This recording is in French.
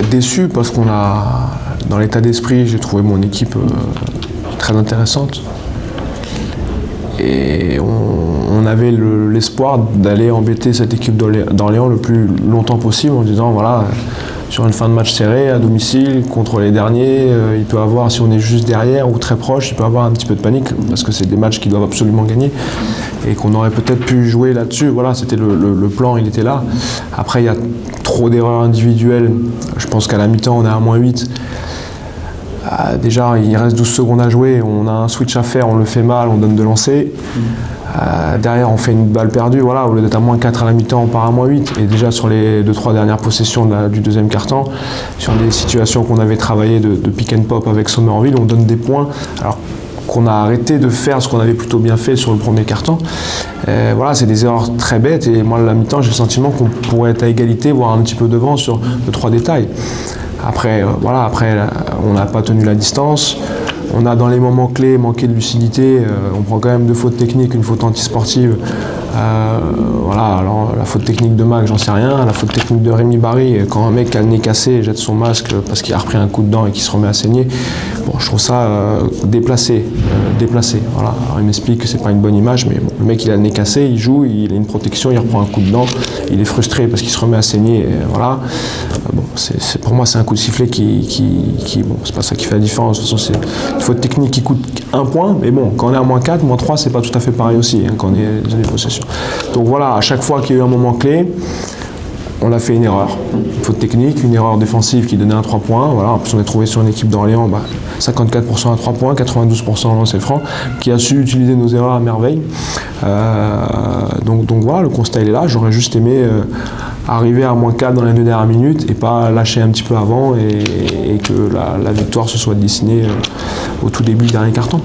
déçu parce qu'on a, dans l'état d'esprit, j'ai trouvé mon équipe très intéressante. Et on avait l'espoir d'aller embêter cette équipe d'Orléans le plus longtemps possible en disant voilà, sur une fin de match serrée, à domicile, contre les derniers, il peut avoir, si on est juste derrière ou très proche, il peut avoir un petit peu de panique parce que c'est des matchs qu'ils doivent absolument gagner et qu'on aurait peut-être pu jouer là-dessus. Voilà, c'était le plan, il était là. Après, il y a trop d'erreurs individuelles. Je pense qu'à la mi-temps, on est à -8. Déjà, il reste 12 secondes à jouer, on a un switch à faire, on le fait mal, on donne de lancer. Derrière, on fait une balle perdue, voilà, au lieu d'être à -4 à la mi-temps, on part à -8. Et déjà, sur les 2-3 dernières possessions du deuxième quart-temps, sur des situations qu'on avait travaillées de pick and pop avec Sommerville, on donne des points, alors qu'on a arrêté de faire ce qu'on avait plutôt bien fait sur le premier quart-temps. Voilà, c'est des erreurs très bêtes, et moi, à la mi-temps, j'ai le sentiment qu'on pourrait être à égalité, voire un petit peu devant sur 2-3 détails. Après, voilà, on n'a pas tenu la distance. On a dans les moments clés manqué de lucidité. On prend quand même 2 fautes techniques, une faute antisportive. Voilà, alors la faute technique de Mac, j'en sais rien. La faute technique de Rémi Barry, quand un mec a le nez cassé jette son masque parce qu'il a repris un coup dedans et qu'il se remet à saigner. Bon, je trouve ça déplacé. Voilà. Alors, il m'explique que c'est pas une bonne image, mais bon, le mec il a le nez cassé, il joue, il a une protection, il reprend un coup dedans, il est frustré parce qu'il se remet à saigner. Et voilà. Bon, pour moi c'est un coup de sifflet bon, c'est pas ça qui fait la différence. De toute façon, c'est une faute technique qui coûte 1 point, mais bon, quand on est à -4, -3, c'est pas tout à fait pareil aussi, hein, quand on est dans les possessions. Donc voilà, à chaque fois qu'il y a eu un moment clé, on a fait une erreur. Une faute technique, une erreur défensive qui donnait un 3 points. Voilà, en plus on est trouvé sur une équipe d'Orléans, 54% à 3 points, 92% en lancer franc, qui a su utiliser nos erreurs à merveille. Donc voilà, le constat il est là. J'aurais juste aimé arriver à -4 dans les 2 dernières minutes et pas lâcher un petit peu avant et que la victoire se soit dessinée au tout début du dernier quart-temps.